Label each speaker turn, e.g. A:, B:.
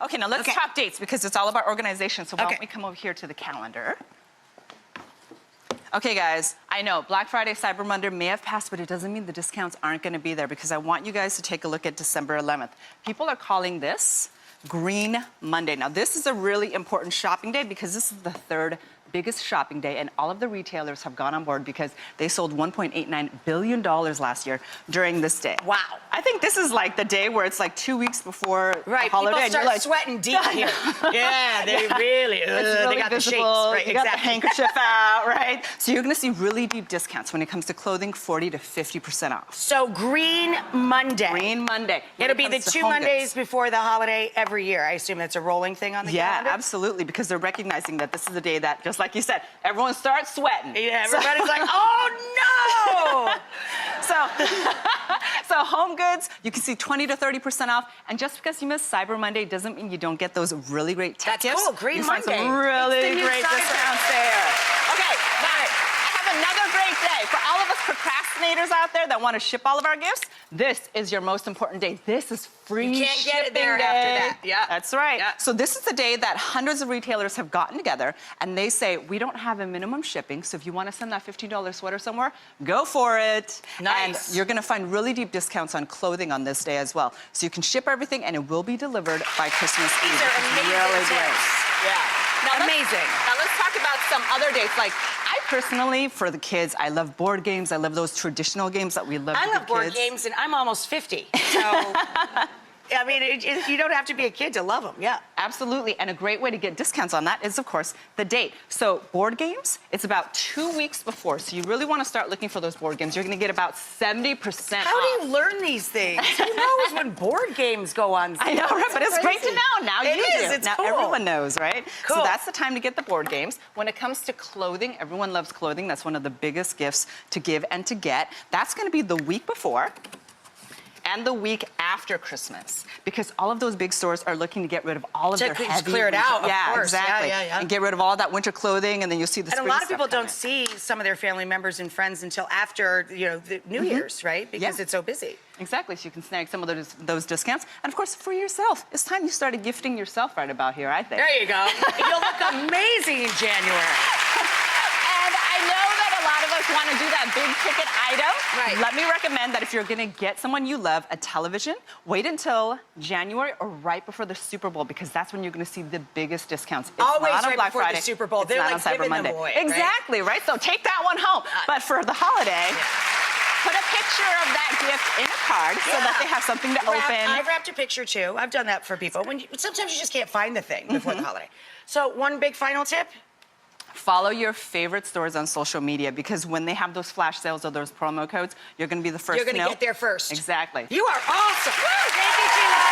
A: Okay, now let's talk dates because it's all about organization. So why don't we come over here to the calendar? Okay, guys, I know Black Friday, Cyber Monday may have passed, but it doesn't mean the discounts aren't going to be there because I want you guys to take a look at December 11th. People are calling this Green Monday. Now, this is a really important shopping day because this is the third biggest shopping day, and all of the retailers have gone on board because they sold $1.89 billion last year during this day.
B: Wow.
A: I think this is like the day where it's like 2 weeks before the holiday.
B: People start
A: like,
B: sweating deep here. Yeah, they really,
A: really
B: they got
A: visible.
B: the shakes, right?
A: You got the handkerchief out, right? So you're gonna see really deep discounts when it comes to clothing, 40 to 50% off.
B: So Green Monday.
A: Green Monday.
B: It'll be the 2 Mondays before the holiday every year. I assume that's a rolling thing on the calendar?
A: Yeah, absolutely, because they're recognizing that this is a day that, just like you said, everyone starts sweating.
B: Yeah, everybody's like, oh no!
A: So home goods, you can see 20 to 30% off. And just because you miss Cyber Monday doesn't mean you don't get those really great tech gifts.
B: That's cool, Green
A: you
B: Monday.
A: Find some really great discounts there. Okay, now I have another great day. For all of us procrastinators out there that want to ship all of our gifts, this is your most important day. This is free
B: You can't get it there
A: day.
B: after that. Yeah.
A: That's right.
B: Yeah.
A: So this is the day that hundreds of retailers have gotten together and they say, we don't have a minimum shipping, so if you want to send that $15 sweater somewhere, go for it.
B: Nice.
A: And you're going to find really deep discounts on clothing on this day as well. So you can ship everything and it will be delivered by Christmas Eve.
B: These are amazing
A: really
B: tips.
A: great. Yeah. Now
B: Amazing.
A: Now let's talk about some other dates. Like, I personally, for the kids, I love board games. I love those traditional games that we love.
B: I love board games, and I'm almost 50. So, I mean, you don't have to be a kid to love them. Yeah.
A: Absolutely, and a great way to get discounts on that is, of course, the date. So board games, it's about 2 weeks before, so you really want to start looking for those board games. You're going to get about 70%
B: How do you learn these things? Who knows when board games go on sale?
A: I know, right? But it's great to know. Now you do.
B: It's
A: now
B: cool.
A: everyone knows, right?
B: Cool.
A: So that's the time to get the board games. When it comes to clothing, everyone loves clothing. That's one of the biggest gifts to give and to get. That's going to be the week before and the week after Christmas, because all of those big stores are looking to get rid of all of their heavy
B: clear it
A: winter.
B: out, of
A: yeah,
B: course.
A: exactly.
B: Yeah.
A: And get rid of all that winter clothing, and then you'll see the
B: And a
A: spring
B: lot of
A: stuff
B: people don't
A: coming.
B: see some of their family members and friends until after, the New Year's, right? Because it's so busy.
A: Exactly, so you can snag some of those discounts. And of course, for yourself, it's time you started gifting yourself right about here, I think.
B: There you go. You'll look amazing in January.
A: And I know that a lot of us want to do that big ticket item.
B: Right.
A: Let me recommend that if you're going to get someone you love a television, wait until January or right before the Super Bowl, because that's when you're going to see the biggest discounts. It's
B: Always
A: not on
B: right
A: Black
B: before
A: Friday.
B: the Super Bowl.
A: It's
B: They're
A: not
B: like
A: on Cyber
B: giving them
A: Monday.
B: away,
A: Exactly, right? So take that one home. But for the holiday, put a picture of that gift in a card so that they have something to open.
B: I've wrapped a picture too. I've done that for people. Sometimes you just can't find the thing before the holiday. So one big final tip.
A: Follow your favorite stores on social media, because when they have those flash sales or those promo codes, you're going to be the first to know.
B: You're going to get there first.
A: Exactly.
B: You are awesome. Woo! Thank you, Gina.